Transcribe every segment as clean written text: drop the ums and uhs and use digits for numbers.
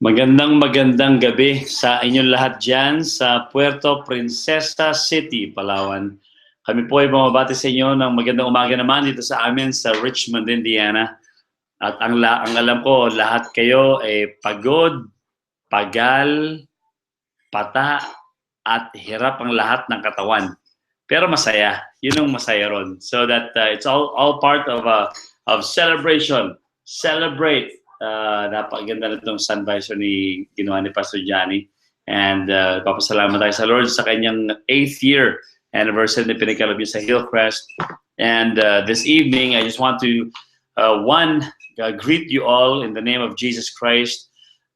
Magandang gabi sa inyong lahat dyan sa Puerto Princesa City, Palawan. Kami po ay bumabati sa inyo ng magandang umaga naman dito sa amin sa Richmond, Indiana. At ang alam ko, lahat kayo ay pagod, pagal, pata, at hirap ang lahat ng katawan. Pero masaya. Yun ang masaya ron. So that it's all part of celebration. Celebrate. Napakaganda na itong sun visor ni ginawa ni Pastor Johnny. And papasalamat tayo sa Lord sa kanyang 8th year anniversary na pinagkaloob niya sa Hillcrest. And this evening, I just want to greet you all in the name of Jesus Christ.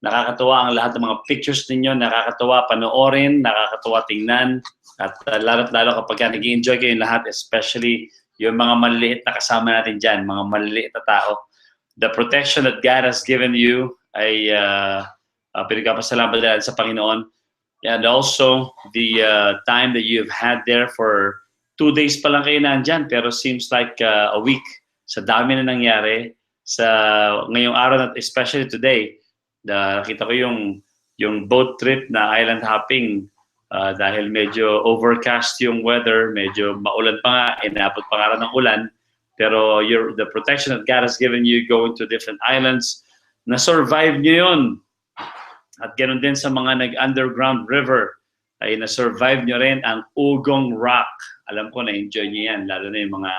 Nakakatuwa ang lahat ng mga pictures ninyo, nakakatuwa panoorin, nakakatuwa tingnan. At lalo't-lalo kapag nag-i-enjoy kayo lahat, especially yung mga maliliit na kasama natin dyan, mga maliliit na tao. The protection that God has given you ay pinagpapasalamat dahil sa Panginoon. And also, the time that you've had there for 2 days pa lang kayo nandyan, pero seems like a week. Sa dami na nangyari, sa ngayong araw, na, especially today, nakita ko yung boat trip na island hopping dahil medyo overcast yung weather, medyo maulan pa nga, inabot pa nga ng ulan. Pero the protection that God has given you going to different islands, na-survive nyo yun. At ganoon din sa mga nag-underground river, ay na-survive nyo rin ang Ugong Rock. Alam ko na-enjoy nyo yan, lalo na yung mga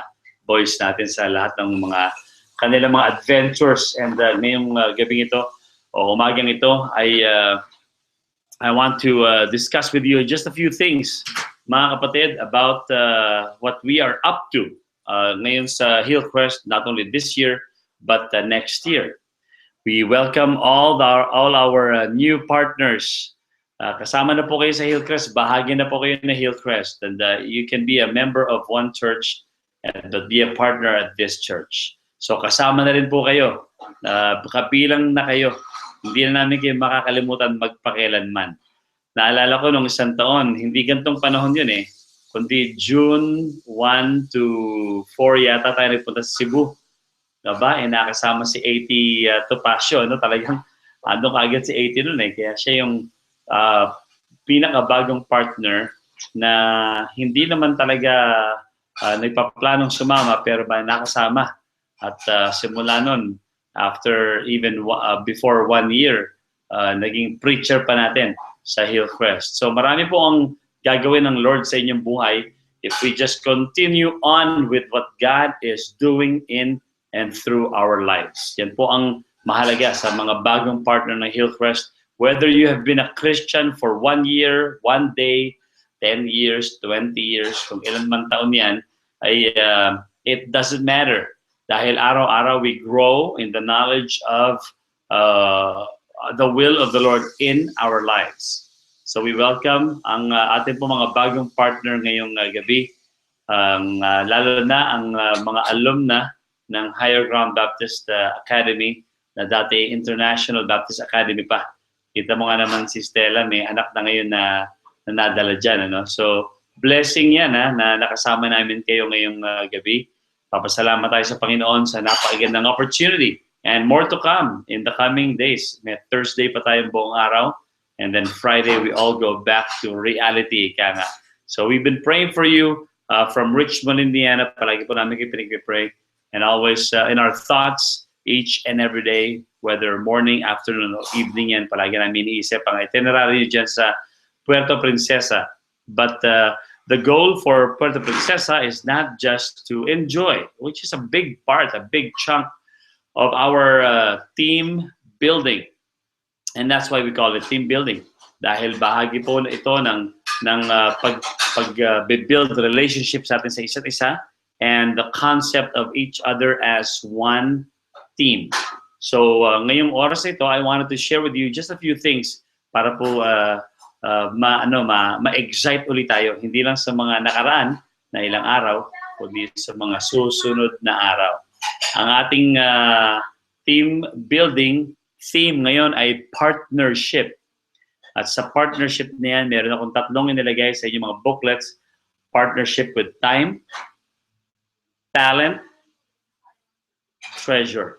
boys natin sa lahat ng mga kanilang mga adventures. And ngayong gabing ito, o umagang ito, I want to discuss with you just a few things, mga kapatid, about what we are up to ngayon sa Hillcrest, not only this year, but next year. We welcome all our new partners. Kasama na po kayo sa Hillcrest, bahagi na po kayo na Hillcrest, and you can be a member of one church and be a partner at this church. So kasama na rin po kayo, kabilang na kayo. Hindi na namin kayo makakalimutan magpakailanman. Naalala ko nung isang taon, hindi gantong panahon yun eh, kundi June 1 to 4 yata tayo nagpunta sa Cebu. Diba? Nakasama si 80 Topacio. No? Talagang andong kagad si 80 nun eh. Kaya siya yung pinakabagong partner na hindi naman talaga nagpaplanong sumama pero ba nakasama. At simula nun, after even before 1 year, naging preacher pa natin sa Hillcrest. So marami po ang gagawin ng Lord sa inyong buhay if we just continue on with what God is doing in and through our lives. Yan po ang mahalaga sa mga bagong partner ng Hillcrest. Whether you have been a Christian for 1 year, 1 day, 10 years, 20 years, kung ilan man taon yan, ay it doesn't matter. Dahil araw-araw we grow in the knowledge of the will of the Lord in our lives. So we welcome ang ating po mga bagong partner ngayong gabi, lalo na ang mga alumna ng Higher Ground Baptist Academy na dati International Baptist Academy pa. Kita mo nga naman si Stella, may anak na ngayon na nadala dyan. Ano? So blessing yan na nakasama namin kayo ngayong gabi. Papasalamat tayo sa Panginoon sa napakagandang opportunity. And more to come in the coming days. May Thursday pa tayong buong araw. And then Friday, we all go back to reality. Ika nga. So we've been praying for you from Richmond, Indiana. Palagi po namin kayo pinag-pray. And always in our thoughts, each and every day, whether morning, afternoon, or evening yan, palagi namin iniisip ang itinerary dyan sa Puerto Princesa. But the goal for Puerto Princesa is not just to enjoy, which is a big part, a big chunk of our team building. And that's why we call it team building. Dahil bahagi po ito ng pag-build relationships natin sa isa't isa and the concept of each other as one team. So ngayong oras ito, I wanted to share with you just a few things para po ma-excite ulit tayo. Hindi lang sa mga nakaraan na ilang araw, kundi sa mga susunod na araw. Ang ating team building theme ngayon ay partnership. At sa partnership na yan, meron akong tatlong inilagay sa inyong mga booklets. Partnership with time, talent, treasure.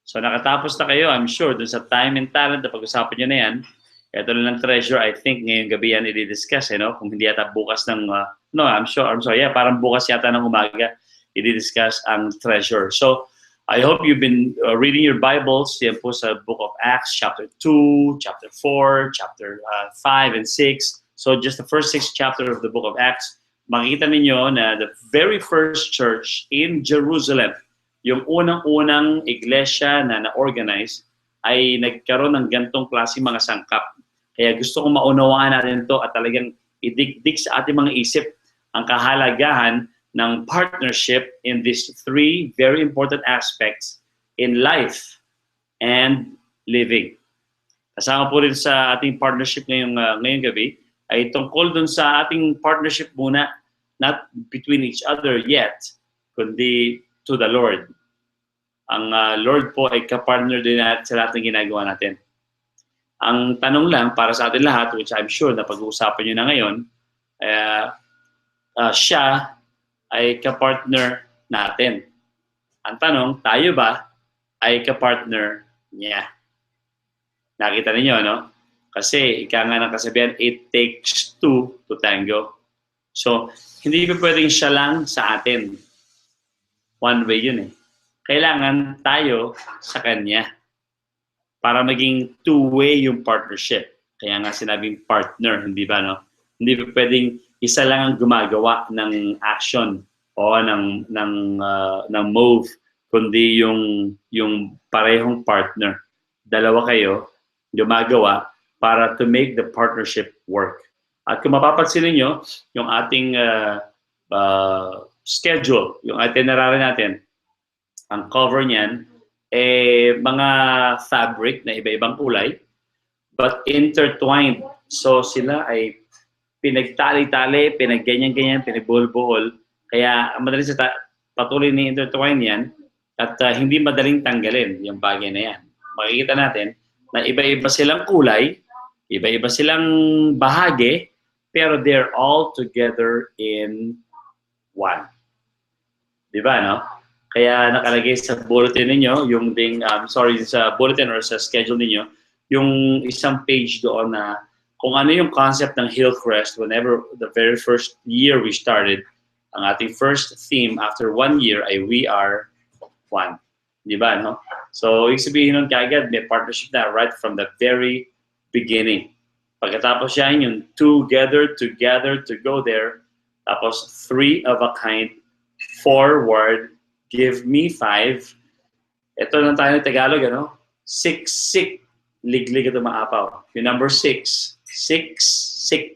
So So nakatapos na kayo, I'm sure, dun sa time and talent na pag-usapan nyo na yan. Ito na lang treasure, I think ngayong gabi yan i-discuss, kung hindi yata bukas ng, no, I'm sorry, yeah, parang bukas yata ng umaga i-discuss ang treasure. So, I hope you've been reading your Bibles, yan po sa Book of Acts, chapter 2, chapter 4, chapter 5 and 6. So, just the first 6 chapter of the Book of Acts, makikita ninyo na the very first church in Jerusalem, yung unang-unang iglesia na na-organize, ay nagkaroon ng gantong klase mga sangkap. Kaya gusto kong maunawaan natin ito at talagang idikdik sa ating mga isip ang kahalagahan ng partnership in these 3 very important aspects in life and living. Kasama po rin sa ating partnership ngayong gabi ay tungkol dun sa ating partnership muna, not between each other yet, kundi to the Lord. Ang Lord po ay kapartner din natin sa lahat ng ginagawa natin. Ang tanong lang para sa atin lahat, which I'm sure na pag-uusapan nyo na ngayon, siya ay kapartner natin. Ang tanong, tayo ba ay kapartner niya? Nakita ninyo, no? Kasi ika nga ng kasabihan, it takes 2 to tango. So, hindi pa pwedeng siya lang sa atin. One way yun Kailangan tayo sa kanya para maging two-way yung partnership. Kaya nga sinabing partner, hindi ba, no? Hindi pa pwedeng isa lang ang gumagawa ng action o ng move, kundi yung parehong partner. Dalawa kayo gumagawa para to make the partnership work. At kung mapapansin niyo yung ating schedule, yung itinerary natin, ang cover niyan, mga fabric na iba-ibang kulay, but intertwined. So sila ay pinagtali-tali, pinagganyan-ganyan, pinagbuhol-buhol. Kaya madali sa patuloy na intertwine yan at hindi madaling tanggalin yung bagay na yan. Makikita natin na iba-iba silang kulay, iba-iba silang bahagi, pero they're all together in one. Di ba, no? Kaya nakalagay sa bulletin ninyo, sa bulletin or sa schedule ninyo, yung isang page doon na kung ano yung concept ng Hillcrest whenever the very first year we started. Ang ating first theme after 1 year ay We Are One. Di ba, no? So, ibig sabihin nun kaagad, may partnership na right from the very beginning. Pagkatapos yan, yung together, to go there. Tapos, 3 of a kind, forward, give me 5. Ito lang tayo ng Tagalog, Siksik, liglig at umaapaw. Yung number 6, siksik,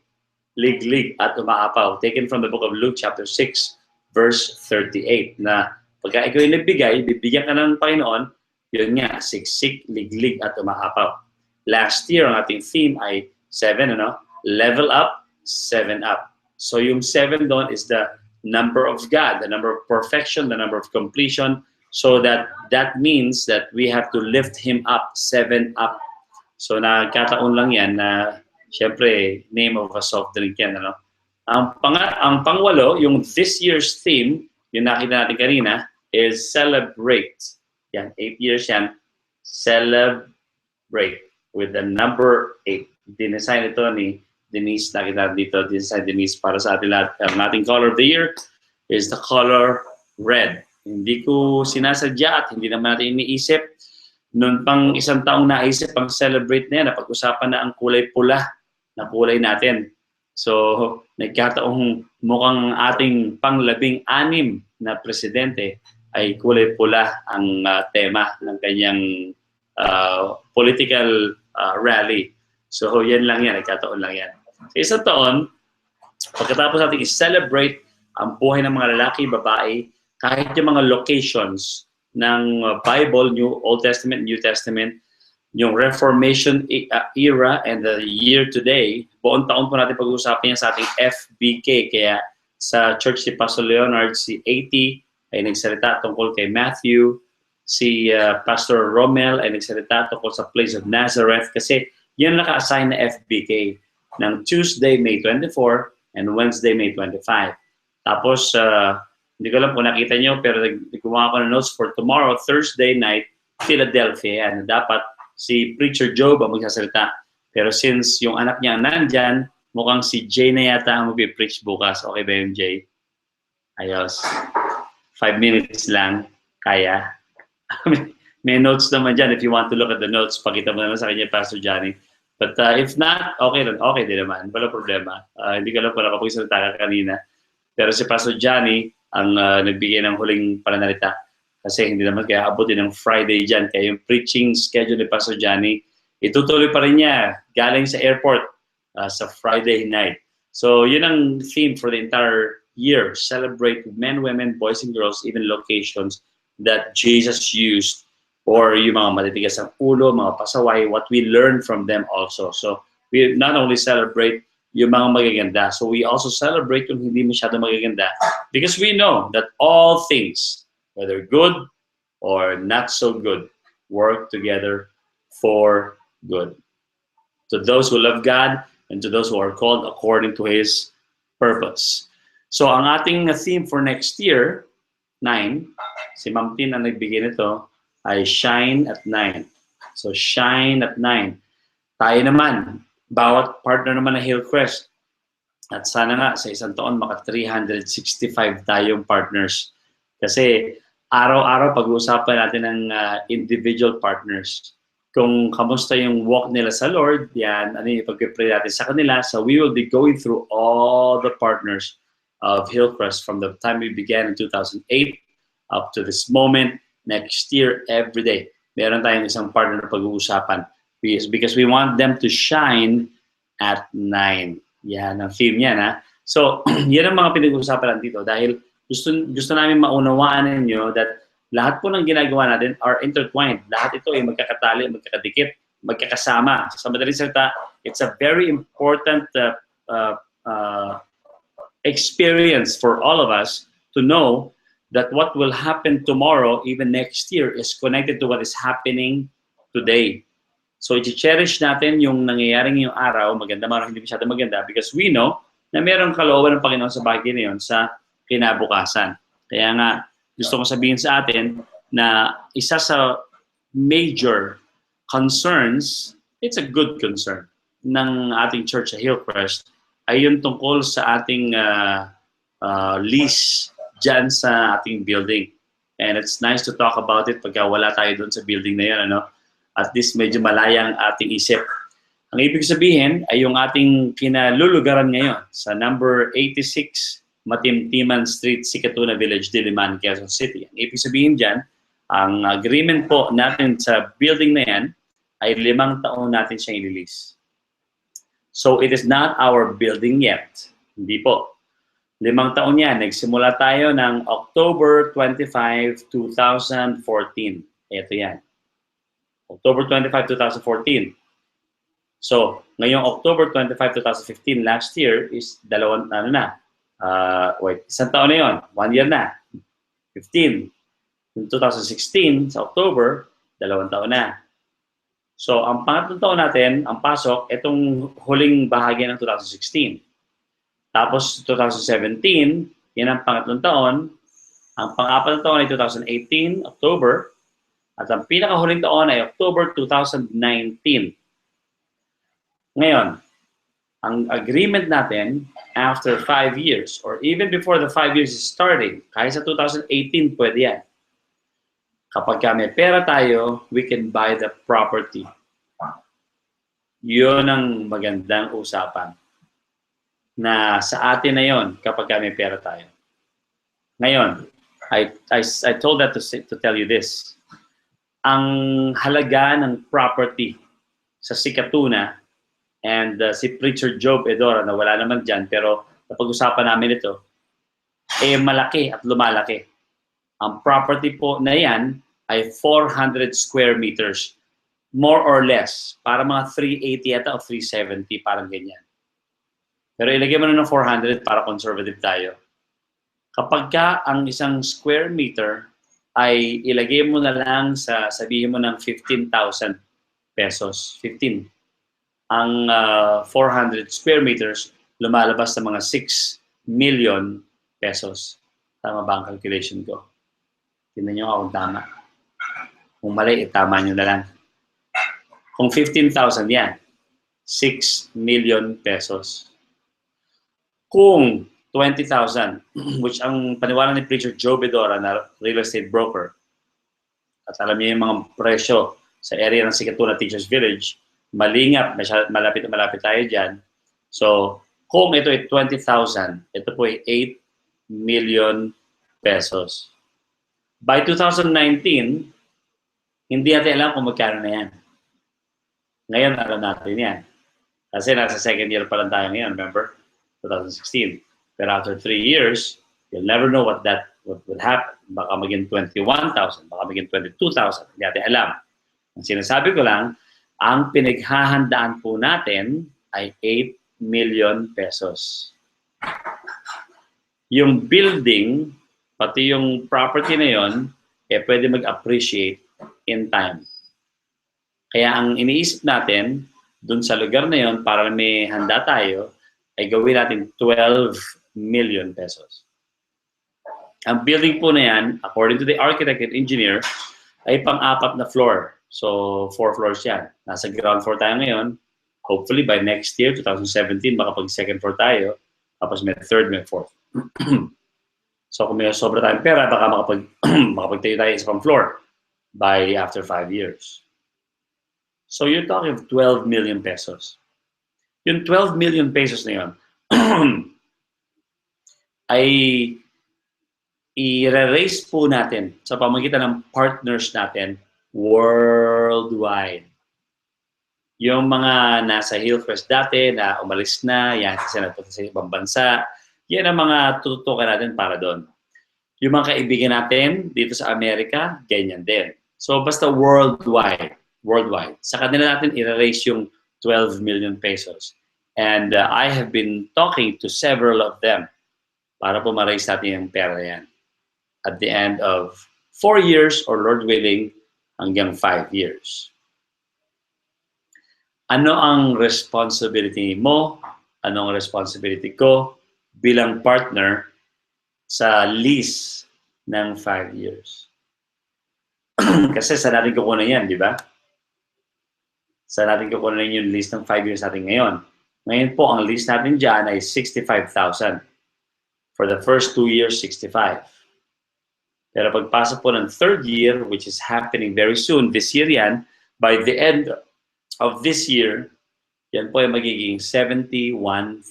liglig at umaapaw. Taken from the book of Luke chapter 6, verse 38. Na pagka ikaw yung nagbigay, bibigyan ka ng Panginoon, yun nga, siksik, liglig at umaapaw. Last year, ang ating theme ay 7, Level up, 7 up. So yung 7 doon is the number of God, the number of perfection, the number of completion. So that means that we have to lift Him up, 7 up. So nagkataon lang yan na siyempre name of a soft drink yan. Ang pangwalo, yung this year's theme, yung nakita natin kanina, is celebrate. Yan, 8 years yan. Celebrate with the number 8. Dinesign ito ni Denise, nakita dito, design Denise para sa atin lahat. Ang ating color of the year is the color red. Hindi ko sinasadya at hindi naman natin iniisip. Noon pang isang taong naisip ang celebrate na yan, napag-usapan na ang kulay pula na kulay natin. So, nagkataong mukhang ating pang-16 na presidente ay kulay pula ang tema ng kanyang political rally. So, yan lang yan, nagkataon lang yan. Sa isang taon, pagkatapos natin i-celebrate ang buhay ng mga lalaki, babae, kahit yung mga locations ng Bible, Old Testament, New Testament, yung Reformation era and the year today, buong taon po natin pag-uusapan yan sa ating FBK. Kaya sa Church si Pastor Leonard, si 80 ay nagsalita tungkol kay Matthew, si Pastor Romel ay nagsalita tungkol sa place of Nazareth kasi yan naka-assign na FBK ng Tuesday, May 24 and Wednesday, May 25. Tapos, hindi ko alam kung nakita nyo, pero gumawa ko ng notes for tomorrow, Thursday night, Philadelphia yan. Dapat si Preacher Job ang magsasalita. Pero since yung anak niya nandyan, mukhang si Jay na yata ang mag-preach bukas. Okay ba yung Jay? Ayos. 5 minutes lang. Kaya. May notes naman dyan. If you want to look at the notes, pakita mo naman sa kanya, Pastor Johnny. But if not, okay lang. Okay din naman. Wala problema. Hindi ka lang pala kapag-salita ka kanina. Pero si Pastor Johnny ang nagbigay ng huling pananalita. Kasi hindi naman kaya abutin ng Friday dyan. Kaya yung preaching schedule ni Pastor Johnny, itutuloy pa rin niya galing sa airport sa Friday night. So yun ang theme for the entire year. Celebrate men, women, boys and girls, even locations that Jesus used, or yung mga matitigas ang ulo, mga pasaway, what we learn from them also. So we not only celebrate yung mga magaganda, so we also celebrate yung hindi masyado magaganda, because we know that all things, whether good or not so good, work together for good. To those who love God and to those who are called according to His purpose. So ang ating theme for next year, 9, si Ma'am Tin ang nagbigay nito, ay Shine at 9. So Shine at 9. Tayo naman, bawat partner naman ng Hillcrest, at sana nga sa isang taon maka 365 tayong partners. Kasi araw-araw pag-uusapan natin ng individual partners. Kung kamusta yung walk nila sa Lord, yan, ano yung pag-pray natin sa kanila. So we will be going through all the partners of Hillcrest from the time we began in 2008 up to this moment, next year, every day. Meron tayong isang partner na pag-uusapan. Because we want them to shine at 9. Yan ang theme yan, ha? So, yan ang mga pinag-uusapan natin dito dahil gusto namin maunawaan ninyo that lahat po ng ginagawa natin are intertwined. Lahat ito ay magkakatali, magkakadikit, magkakasama. Sa madaling salita, it's a very important experience for all of us to know that what will happen tomorrow, even next year, is connected to what is happening today. So, i-cherish natin yung nangyayaring yung araw, maganda man hindi masyado maganda, because we know na mayroong kalooban ng Panginoon sa bagay na yun sa kinabukasan. Kaya nga, gusto ko sabihin sa atin na isa sa major concerns, it's a good concern, ng ating church sa Hillcrest, ay yung tungkol sa ating lease dyan sa ating building. And it's nice to talk about it pagka wala tayo doon sa building na yun, ano? At least medyo malaya ang ating isip. Ang ibig sabihin ay yung ating kinalulugaran ngayon sa number 86 Matimtiman Street, Sikatuna Village, Diliman, Quezon City. Ang ibig sabihin dyan, ang agreement po natin sa building na yan ay 5 taon natin siyang i-release. So it is not our building yet. Hindi po. 5 taon yan. Nagsimula tayo ng October 25, 2014. Ito yan. October 25, 2014. So, ngayong October 25, 2015, last year is isang taon na yun. 1 year na. 15. In 2016, sa October, 2 taon na. So, ang pangatlong taon natin, ang pasok, itong huling bahagi ng 2016. Tapos, 2017, yan ang pangatlong taon. Ang pang-apat na taon ay 2018, October. At ang pinakahuling taon ay October 2019. Ngayon, ang agreement natin after 5 years or even before the 5 years is starting, kahit sa 2018 pwede yan. Kapag may pera tayo, we can buy the property. Yun ang magandang usapan. Na sa atin na yon kapag may pera tayo. Ngayon, I told that to tell you this. Ang halaga ng property sa Sikatuna and si Preacher Job Edora na wala naman dyan, pero napag-usapan namin ito, malaki at lumalaki. Ang property po na yan ay 400 square meters, more or less, para mga 380 yata o 370, parang ganyan. Pero ilagay mo na ng 400 para conservative tayo. Kapag ka ang isang square meter ay ilagay mo na lang sa, sabihin mo ng 15,000 pesos, 15. Ang 400 square meters, lumalabas sa mga 6 million pesos. Tama ba ang calculation ko? Tingnan nyo kung tama. Kung mali, itama nyo na lang. Kung 15,000 yan, 6 million pesos. Kung 20,000, which ang paniwala ni Preacher Joe Bedora na real estate broker, at alam niyo yung mga presyo sa area ng Sikatuna Teachers Village, malingap, malapit na malapit tayo dyan. So, kung ito ay 20,000, ito po ay 8 million pesos. By 2019, hindi natin alam kung magkano na yan. Ngayon, alam natin yan. Kasi nasa second year pa lang tayo ngayon, remember? 2016. Pero after 3 years, you'll never know what will happen. Baka maging 21,000, baka maging 22,000. Hindi natin alam. Ang sinasabi ko lang, ang pinaghahandaan po natin ay 8 million pesos. Yung building, pati yung property na yon, pwede mag-appreciate in time. Kaya ang iniisip natin, dun sa lugar na yon, para may handa tayo, ay gawin natin 12 million pesos. Ang building po na yan, according to the architect and engineer, ay pang-apat na floor. So, 4 floors yan. Nasa ground floor tayo ngayon. Hopefully, by next year, 2017, makapag second floor tayo. Tapos may third, may fourth. So, kung may sobra tayong pera, baka makapagtayo tayo sa pang floor by after 5 years. So, you're talking of 12 million pesos. Yung 12 million pesos na yun, ay i-raise po natin sa pamagitan ng partners natin worldwide. Yung mga nasa Hillcrest dati na umalis na, yan kasi napunta sa ibang bansa, yan ang mga tututukan natin para doon. Yung mga kaibigan natin dito sa Amerika, ganyan din. So basta worldwide. Sa kanila natin i-raise yung 12 million pesos. And I have been talking to several of them para po ma-raise natin yung pera yan. At the end of 4 years or Lord willing, hanggang 5 years. Ano ang responsibility mo? Ano ang responsibility ko bilang partner sa lease ng 5 years? Kasi sa natin kukunan yan, di ba? Sa natin kukunan yung lease ng 5 years natin ngayon. Ngayon po, ang lease natin dyan ay 65,000. For the first 2 years, 65. Pero pagpasok po ng third year, which is happening very soon, this year yan, by the end of this year, yan po ay magiging 71,500.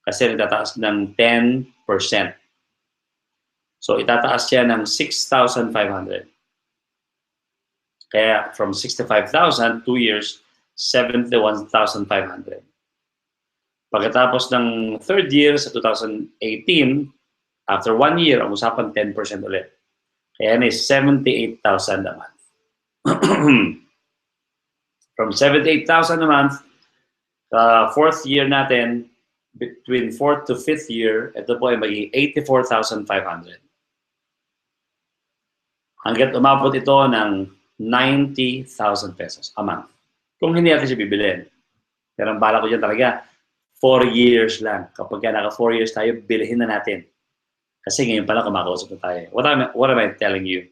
Kasi nagtataas ng 10%. So itataas siya ng 6,500. Kaya from 65,000, 2 years, 71,500. Pagkatapos ng third year sa 2018, after 1 year, ang usapan 10% ulit. Kaya yan is 78,000 a month. From 78,000 a month, fourth year natin, between 4th to 5th year, ito po ay magiging 84,500. Hanggat umabot ito ng 90,000 pesos a month. Kung hindi natin siya bibilhin. Pero ang bala ko dyan talaga, 4 years lang. Kapag naka 4 years tayo, bilhin na natin. Kasi ngayon pala kumakausap na tayo. What am I telling you?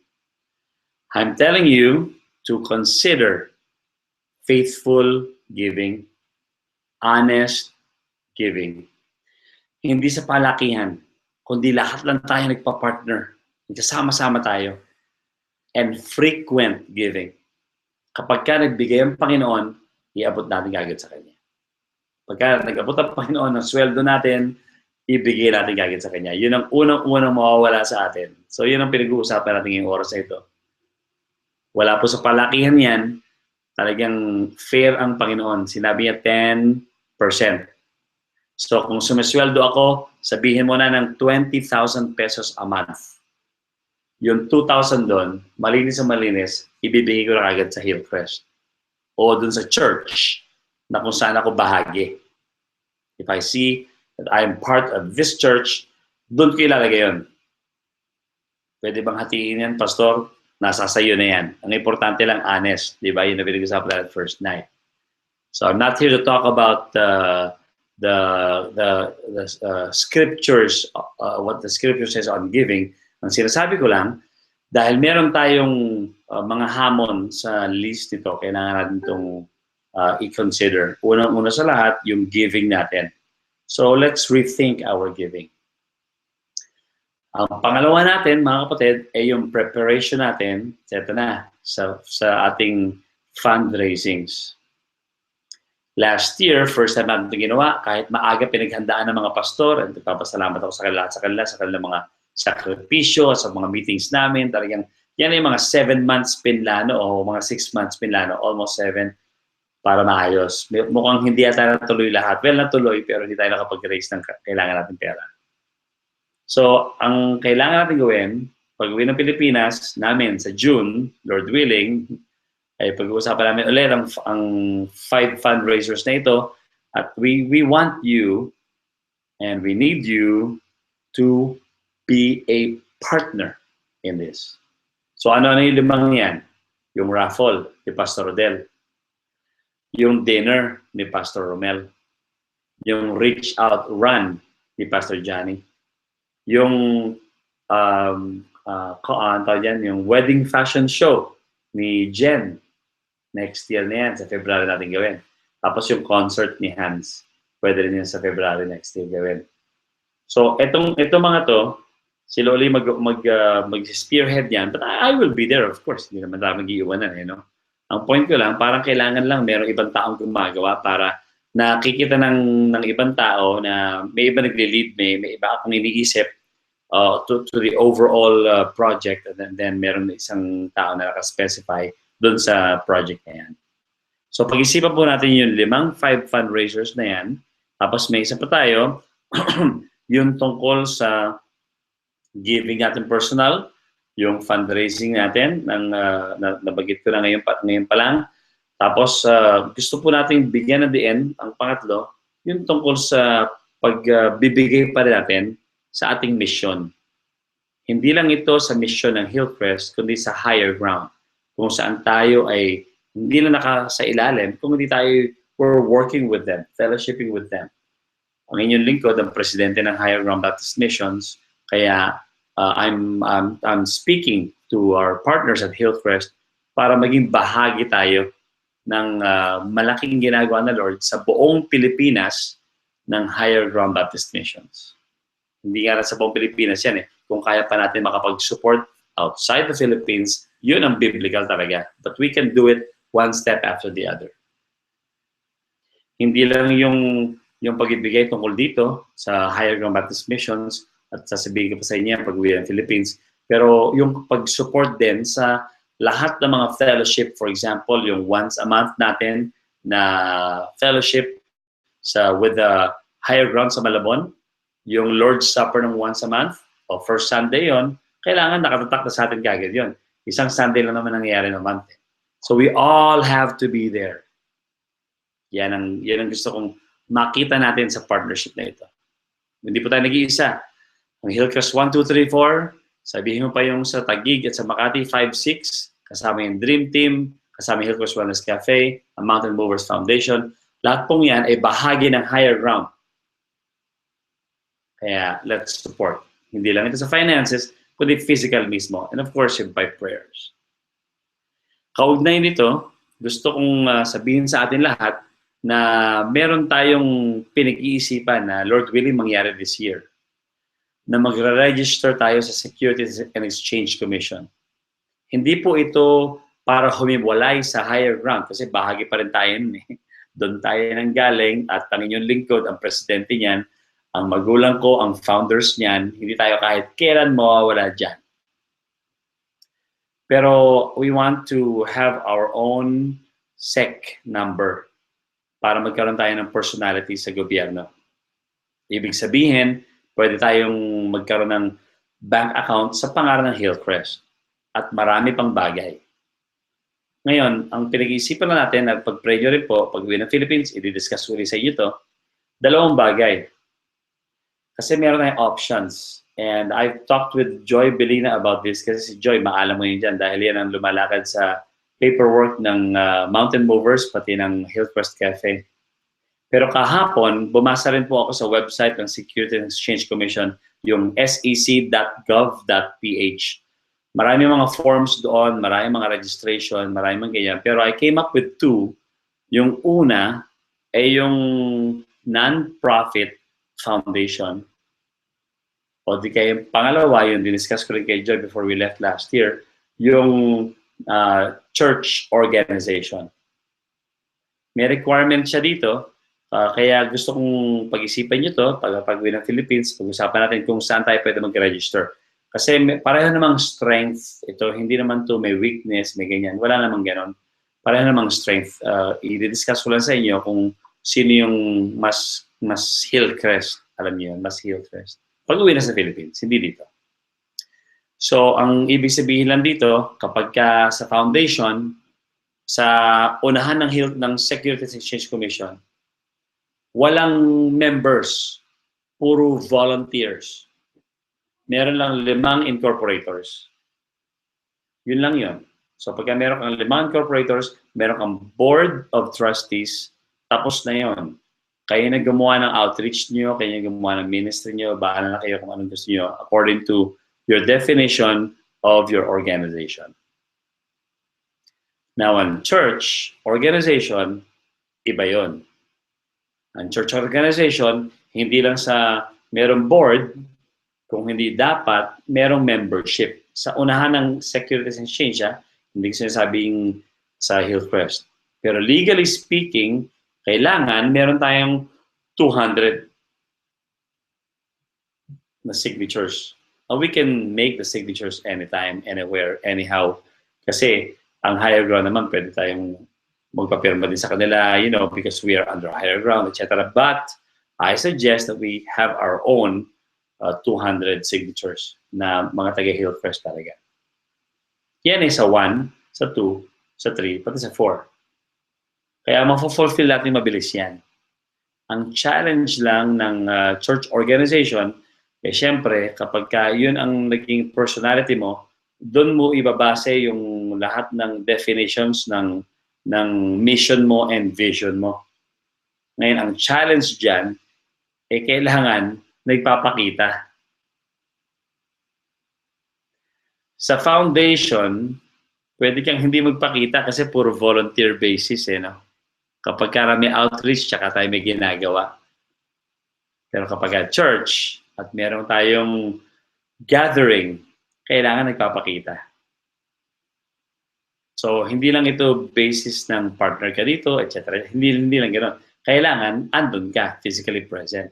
I'm telling you to consider faithful giving, honest giving. Hindi sa palakihan, kundi lahat lang tayo nagpa-partner. Nagkasama-sama tayo. And frequent giving. Kapag ka nagbigay ang Panginoon, iabot natin agad sa Kanya. Pagka nag-abot ang Panginoon ng sweldo natin, ibigay natin agad sa Kanya. Yun ang unang mawawala sa atin. So yun ang pinag-uusapan natin ngayong oras na ito. Wala po sa palakihan yan, talagang fair ang Panginoon. Sinabi niya 10%. So kung sumisweldo ako, sabihin mo na ng 20,000 pesos a month. Yung 2,000 doon, malinis na malinis, ibibigay ko na agad sa Hillcrest. O doon sa church, na kung saan ako bahagi. If I see that I am part of this church, doon ko ilalagay yun. Pwede bang hatiin yan, Pastor? Nasa sayo na yan. Ang importante lang, honest. Di ba? Yun na pinag-usapan natin first night. So I'm not here to talk about the scriptures, what the scripture says on giving. Ang sinasabi ko lang, Dahil meron tayong mga hamon sa list nito, kailangan natin itong i-consider. Unang-una sa lahat, yung giving natin. So let's rethink our giving. Ang pangalawa natin, mga kapatid, ay yung preparation natin, ito na, sa ating fundraisings. Last year, first time natin ito ginawa, kahit maaga pinaghandaan ng mga pastor, at nagpapasalamat ako sa kanilang mga sakripisyo, sa mga meetings namin, talagang yan ay mga 7 months pinlano o mga 6 months pinlano, almost 7, para maayos. Mukhang hindi yata natuloy lahat. Well, natuloy, pero hindi tayo nakapag-raise ng kailangan natin pera. So, ang kailangan natin gawin, pag-uwi ng Pilipinas, namin sa June, Lord willing, ay pag-uusapan namin ulit ang 5 fundraisers na ito. At we want you and we need you to be a partner in this. So ano yung 5 yan? Yung raffle ni Pastor Rodel, yung dinner ni Pastor Romel, yung reach out run ni Pastor Johnny, yung yung wedding fashion show ni Jen, next year na yan, sa February natin gawin. Tapos yung concert ni Hans, pwede rin yan sa February next year gawin. So, itong mga to, si Loli mag-spearhead yan, but I will be there, of course. Hindi naman tayo mag-iiwanan, Ang point ko lang, parang kailangan lang merong ibang taong gumagawa para nakikita ng ibang tao na may iba nagli-lead, may iba akong iniisip to the overall project, and then meron isang tao na naka-specify doon sa project na yan. So pag-isipan po natin yung 5 fundraisers na yan. Tapos may isa pa tayo, yung tungkol sa giving natin personal, yung fundraising natin, nabagit ko na ngayon pa lang. Tapos gusto po natin bigyan at the end, ang pangatlo, yung tungkol sa pagbibigay pa rin natin sa ating mission. Hindi lang ito sa mission ng Hillcrest, kundi sa higher ground, kung saan tayo ay hindi na sa ilalim, kung hindi tayo, we're working with them, fellowshipping with them. Ang inyong lingkod, ang presidente ng Higher Ground Baptist Missions, kaya I'm speaking to our partners at Hillcrest para maging bahagi tayo ng malaking ginagawa na Lord sa buong Pilipinas ng Higher Ground Baptist Missions. Hindi nga sa buong Pilipinas yan Kung kaya pa natin makapag-support outside the Philippines, yun ang biblical talaga. But we can do it one step after the other. Hindi lang yung pag-ibigay tungkol dito sa Higher Ground Baptist Missions at sasabihin ko pa sa inyo pag-uwi ng Philippines, pero yung pag-support din sa lahat ng mga fellowship, for example, yung once a month natin na fellowship with the Higher Ground sa Malabon, yung Lord's Supper ng once a month, o first Sunday yon, kailangan nakatatak na sa atin kagad yon. Isang Sunday lang naman nangyayari ng month. So we all have to be there. Yan ang gusto kong makita natin sa partnership na ito. Hindi po tayo nag-iisa. Ang Hillcrest 1, 2, 3, 4, sabihin mo pa yung sa Taguig at sa Makati 5, 6, kasama yung Dream Team, kasama yung Hillcrest Wellness Cafe, ang Mountain Movers Foundation. Lahat pong yan ay bahagi ng higher ground. Kaya let's support. Hindi lang ito sa finances, kundi physical mismo. And of course, yung by prayers. Kaugnay nito, gusto kong sabihin sa atin lahat na meron tayong pinag-iisipan na Lord willing mangyari this year, na magre-register tayo sa Securities and Exchange Commission. Hindi po ito para humiwalay sa higher ground kasi bahagi pa rin tayo nun Doon tayo nang galing at ang inyong lingkod, ang presidente niyan, ang magulang ko, ang founders niyan, hindi tayo kahit kailan mawawala dyan. Pero we want to have our own SEC number para magkaroon tayo ng personality sa gobyerno. Ibig sabihin, pwede tayong magkaroon ng bank account sa pangalan ng Hillcrest at marami pang bagay. Ngayon, ang pinag-iisipan na natin at pag-pray nyo rin po, pag-uwi ng Philippines, i-discuss ulit sa inyo ito, 2 bagay. Kasi meron tayong options. And I've talked with Joy Belina about this kasi si Joy, maalam mo yun dyan dahil yan ang lumalakad sa paperwork ng Mountain Movers pati ng Hillcrest Cafe. Pero kahapon, bumasa rin po ako sa website ng Securities and Exchange Commission, yung sec.gov.ph. Marami mga forms doon, marami mga registration, marami mga ganyan. Pero I came up with two. Yung una ay yung non-profit foundation. O di kaya pangalawa, yung diniscuss ko rin kay Joy before we left last year, yung church organization. May requirement siya dito, kaya gusto kong pag-isipan nyo to, pag-uwi ng Philippines, pag-usapan natin kung saan tayo pwede mag-register. Kasi pareho namang strength ito, hindi naman to may weakness, may ganyan. Wala namang ganon. Pareho namang strength. I-discuss ko lang sa inyo kung sino yung mas Hillcrest. Alam niyo yun, mas Hillcrest. Pag-uwi na sa Philippines, hindi dito. So, ang ibig sabihin lang dito, kapag ka sa foundation, sa unahan ng Securities Exchange Commission, walang members, puro volunteers. Meron lang 5 incorporators. Yun lang yun. So pagka meron kang 5 incorporators, meron kang board of trustees, tapos na yun. Kayo na gumawa ng outreach nyo, kayo na gumawa ng ministry nyo, bahala na kayo kung anong gusto nyo according to your definition of your organization. Now, ang church organization, iba yun. Ang church organization, hindi lang sa merong board, kung hindi dapat, merong membership. Sa unahan ng Securities Exchange, hindi ko sinasabing sa Hillcrest. Pero legally speaking, kailangan meron tayong 200 na signatures. We can make the signatures anytime, anywhere, anyhow. Kasi ang higher ground naman, pwede tayong magpapirma din sa kanila, because we are under higher ground, etc. But I suggest that we have our own 200 signatures na mga taga-Hillcrest talaga. Yan ay sa 1, sa 2, sa 3, pati sa 4. Kaya mafulfill natin mabilis yan. Ang challenge lang ng church organization, syempre, kapag yun ang naging personality mo, doon mo ibabase yung lahat ng definitions ng mission mo and vision mo. Ngayon, ang challenge dyan, kailangan nagpapakita. Sa foundation, pwede kang hindi magpakita kasi puro volunteer basis, no? Kapag may outreach, tsaka tayo may ginagawa. Pero kapag church, at meron tayong gathering, kailangan nagpapakita. So, hindi lang ito basis ng partner ka dito, etc. Hindi lang gano'n. Kailangan, andun ka, physically present.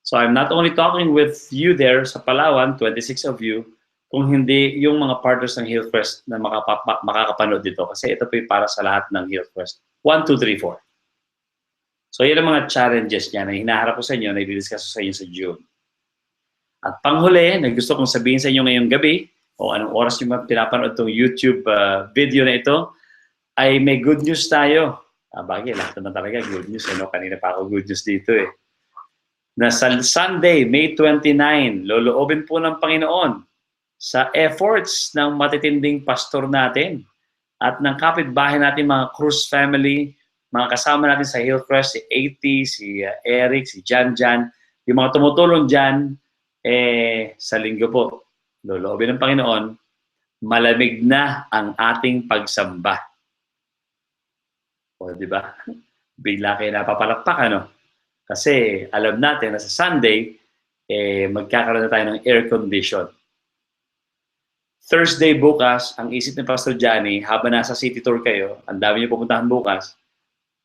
So I'm not only talking with you there sa Palawan, 26 of you, kung hindi yung mga partners ng Hillcrest na makakapanood dito. Kasi ito po para sa lahat ng Hillcrest. 1, 2, 3, 4. So yun ang mga challenges niya na hinaharap ko sa inyo, na i-discuss ko sa inyo sa June. At panghuli, na gusto kong sabihin sa inyo ngayong gabi, o anong oras nyo pinapanood itong YouTube video na ito, ay may good news tayo. Bagay, lahat naman talaga good news. Kanina pa ako good news dito na sa Sunday, May 29, loloobin po ng Panginoon sa efforts ng matitinding pastor natin at ng kapitbahay natin, mga Cruz family, mga kasama natin sa Hillcrest, si A.T., si Eric, si Jan, yung mga tumutulong dyan, sa linggo po, loloobin ng Panginoon, malamig na ang ating pagsamba. O, di ba? Bigla kayo napapalakpak, ano? Kasi alam natin na sa Sunday, magkakaroon na tayo ng air condition. Thursday bukas, ang isip ni Pastor Johnny, habang nasa city tour kayo, ang dami niyo pupuntahan bukas,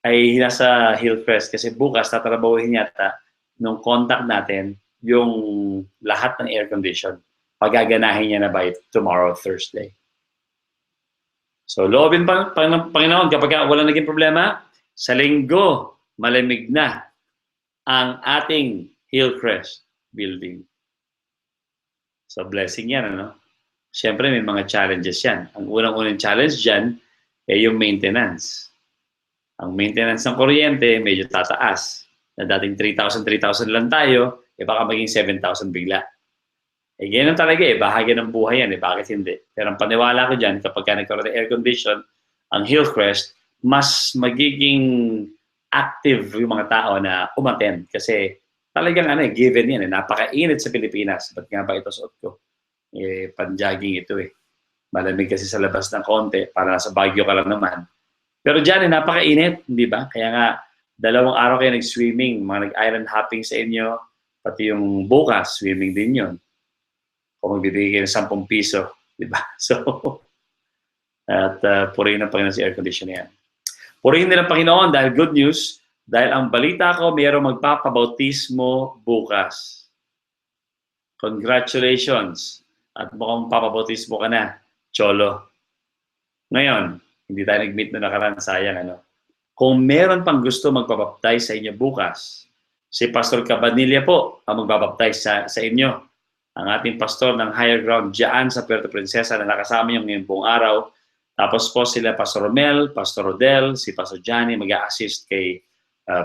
ay nasa Hillcrest. Kasi bukas, tatrabahuhin yata nung contact natin yung lahat ng air condition. Pagaganahin niya na by tomorrow, Thursday. So, loobin pa ng Panginoon, kapag wala naging problema, sa linggo, malamig na ang ating Hillcrest building. So, blessing yan, ano? Siyempre, may mga challenges yan. Ang unang-unang challenge dyan, yung maintenance. Ang maintenance ng kuryente, medyo tataas. Na dating 3,000 lang tayo, baka maging 7,000 bigla. Ganyan talaga bahagi ng buhay yan, bakit hindi? Pero ang paniwala ko dyan, kapag nagkaroon ng air condition, ang Hillcrest, mas magiging active yung mga tao na umattend. Kasi talagang given yan, napakainit sa Pilipinas. Ba't nga ba ito suot ko? pan-jogging ito eh. Malamig kasi sa labas ng konti, para nasa Baguio ka lang naman. Pero dyan, napakainit, di ba? Kaya nga, 2 araw kayo nag-swimming, mga nag-island hopping sa inyo, pati yung bukas, swimming din yun. Kung magbibigay kayo ng 10 piso, di ba? So, at purihin ng Panginoon si air conditioner yan. Purihin din ng Panginoon dahil good news, dahil ang balita ko, mayroong magpapabautismo bukas. Congratulations! At mukhang papabautismo ka na, Cholo. Ngayon, hindi tayo nag-meet na nakaraan, sayang ano. Kung meron pang gusto magpabaptize sa inyo bukas, si Pastor Cabanilla po ang magbabaptize sa inyo. Ang ating pastor ng Higher Ground dyan sa Puerto Princesa na nakasama nyo ngayong buong araw. Tapos po sila Pastor Romel, Pastor Rodel, si Pastor Johnny mag-a-assist kay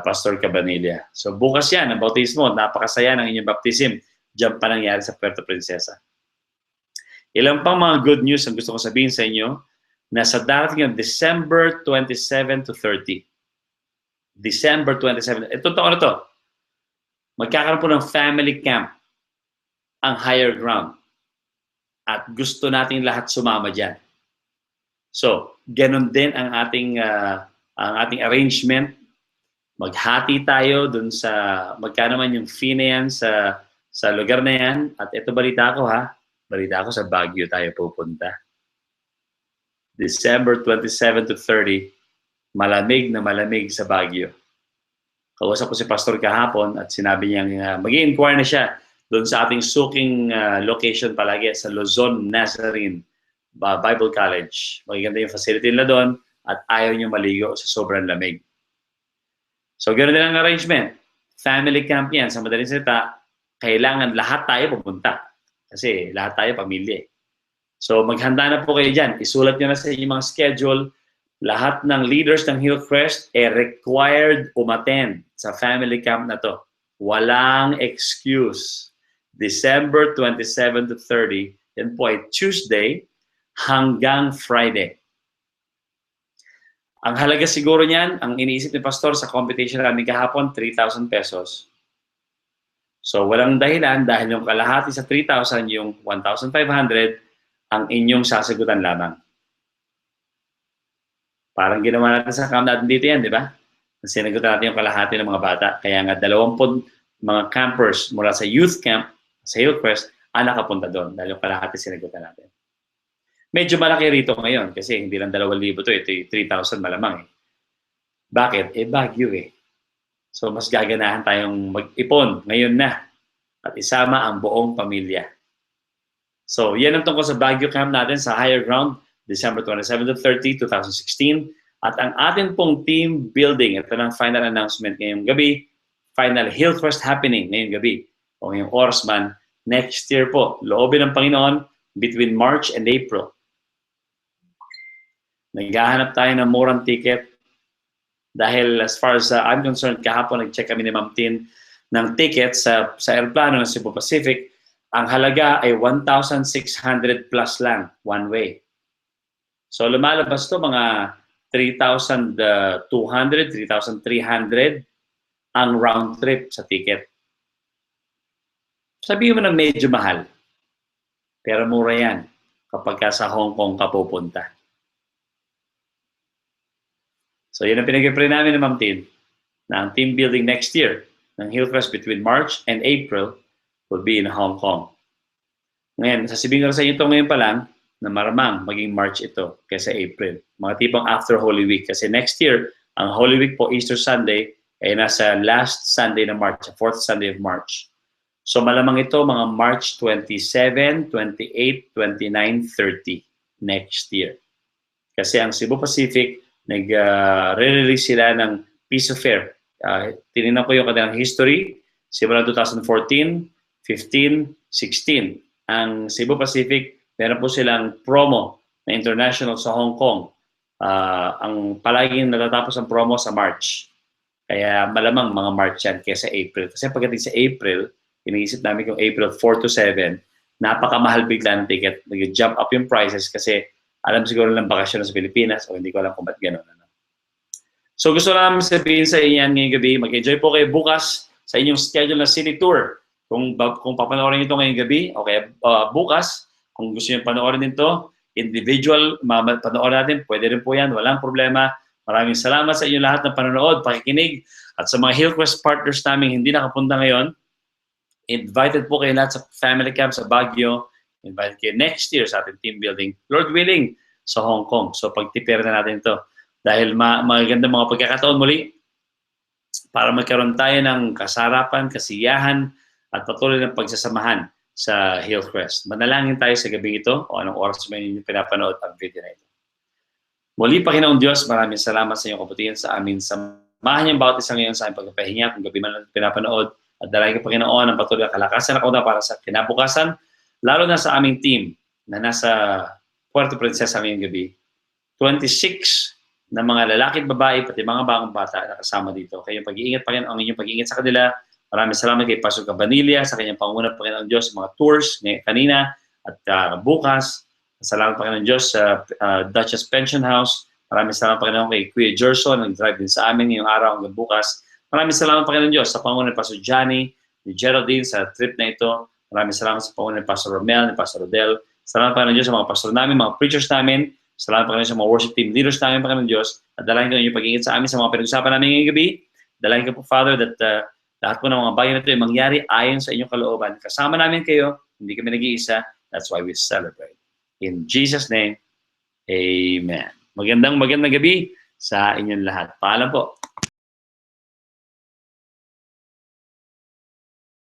Pastor Cabanilla. So bukas yan, ang bautismo, napakasaya ng inyong baptism. Diyan pa nangyari sa Puerto Princesa. Ilang pang mga good news ang gusto ko sabihin sa inyo na sa darating ng December 27 to 30. December 27. Ito taon na to. Magkakaroon po ng family camp ang Higher Ground. At gusto nating lahat sumama dyan. So, ganun din ang ating arrangement. Maghati tayo dun sa magkano man yung fee na yan sa lugar na yan. At ito balita ko ha. Balita ko sa Baguio tayo pupunta. December 27 to 30, malamig na malamig sa Baguio. Kausap ko si Pastor kahapon at sinabi niya mag-i-inquire na siya doon sa ating suking location palagi sa Luzon, Nazarene Bible College. Magiganda yung facility nila doon at ayaw niyo maligo sa sobrang lamig. So, ganoon din ang arrangement. Family camp yan. Sa madaling salita, kailangan lahat tayo pupunta. Kasi lahat tayo pamilya. So, maghanda na po kayo dyan. Isulat nyo na sa inyong mga schedule. Lahat ng leaders ng Hillcrest required umattend sa family camp na to. Walang excuse. December 27 to 30, yan po ay Tuesday hanggang Friday. Ang halaga siguro niyan, ang iniisip ni Pastor sa competition namin kahapon, 3,000 pesos. So, walang dahilan dahil yung kalahati sa 3,000, yung 1,500, ang inyong sasagutan lamang. Parang ginawa natin sa camp natin dito yan, di ba? Sinagutan natin yung kalahati ng mga bata. Kaya nga 20 mga campers mula sa youth camp, sa Hillcrest, ang nakapunta doon dahil yung kalahati sinagutan natin. Medyo malaki rito ngayon kasi hindi lang 2,000 to, ito 3,000 malamang eh. Bakit? Baguio eh. So mas gaganahan tayong mag-ipon ngayon na at isama ang buong pamilya. So yan ang tungkol sa Baguio camp natin sa Higher Ground, December 27 to 30, 2016. At ang atin pong team building, ito ng final announcement ngayong gabi, final Hillcrest happening ngayong gabi o ngayong oras man, next year po, loobin ng Panginoon between March and April. Naghahanap tayo ng murang ticket dahil as far as I'm concerned, kahapon nag-check kami ni Ma'am Tin ng ticket sa aeroplano ng Cebu Pacific. Ang halaga ay 1,600 plus lang, one way. So lumalabas to mga 3,200, 3,300 ang round trip sa ticket. Sabihin mo na medyo mahal. Pero mura yan kapag ka sa Hong Kong ka pupunta. So yun ang pinag-pray namin ni Ma'am Tin na ang team building next year ng Hillcrest between March and April will be in Hong Kong. Ngayon, sasabihin ko sa inyo ito ngayon pa lang na maramang maging March ito kaysa April. Mga tipong after Holy Week. Kasi next year, ang Holy Week po, Easter Sunday, ay nasa last Sunday ng March, 4th Sunday of March. So malamang ito mga March 27, 28, 29, 30 next year. Kasi ang Cebu Pacific, nag-release sila ng Peace of Fair. Tinignan ko yung kanilang history, simula 2014, 15, 16. Ang Cebu Pacific, meron po silang promo na international sa Hong Kong. Ang palaging natatapos ang promo sa March. Kaya malamang mga March yan kaysa April. Kasi pagdating sa April, iniisip namin kung April 4 to 7, napakamahal bigla ng ticket. Nag-jump up yung prices kasi alam siguro lang bakasyon sa Pilipinas o hindi ko alam kung ba't gano'n. So gusto namin sabihin sa inyo ngayong gabi, mag-enjoy po kayo bukas sa inyong schedule na city tour. Kung papanoorin ito ngayong gabi, o kaya bukas, Kung gusto niyo panoorin ito, individual, panoorin natin, pwede rin po yan, walang problema. Maraming salamat sa inyo lahat ng panonood, pakikinig, at sa mga Hillcrest partners namin hindi nakapunta ngayon, invited po kayo lahat sa family camp sa Baguio, invited kayo next year sa ating team building, Lord willing, sa Hong Kong. So pagtipir na natin ito. Dahil maganda mga pagkakataon muli, para magkaroon tayo ng kasarapan, kasiyahan, at patuloy ng pagsasamahan sa Hillcrest. Manalangin tayo sa gabi ito o anong oras may pinapanood ang video na ito. Muli, Panginoong Diyos, maraming salamat sa iyong kabutihan sa amin. Samahan niyang bawat isang ngayon sa aming pagpapahinga kung gabi man natin pinapanood. At dalangin ko, Panginoon, ang patuloy na kalakasan na kauna para sa kinabukasan, lalo na sa aming team na nasa Puerto Princesa ngayong gabi. 26 na mga lalaki at babae, pati mga bagong bata na kasama dito. Kayong pag-iingat, Panginoon, ang inyong pag-iingat sa kanila. Maraming salamat kay Pastor Cabanilla sa kanyang panguna, Panginoon Diyos, sa mga tours kanina at bukas. Salamat, Panginoon Diyos, sa Duchess Pension House. Maraming salamat, Panginoon, kay Kuya Gerson, nag-drive din sa amin ngayong araw hanggang bukas. Maraming salamat, Panginoon Diyos, sa panguna ni Pastor Johnny, ni Geraldine sa trip na ito. Maraming salamat sa panguna ni Pastor Romel, ni Pastor Rodel. Salamat, Panginoon Diyos, sa mga pastor namin, mga preachers namin. Salamat, Panginoon, sa mga worship team leaders namin, Panginoon Diyos. At dalangin ko yung pag-iingat sa amin sa mga pinag-usapan namin ngayong gabi. Dalangin ko po, Father, that lahat po ng mga bagay na ito ay mangyari ayon sa inyong kalooban. Kasama namin kayo, hindi kami nag-iisa. That's why we celebrate. In Jesus' name, Amen. Magandang gabi sa inyong lahat. Paalam po.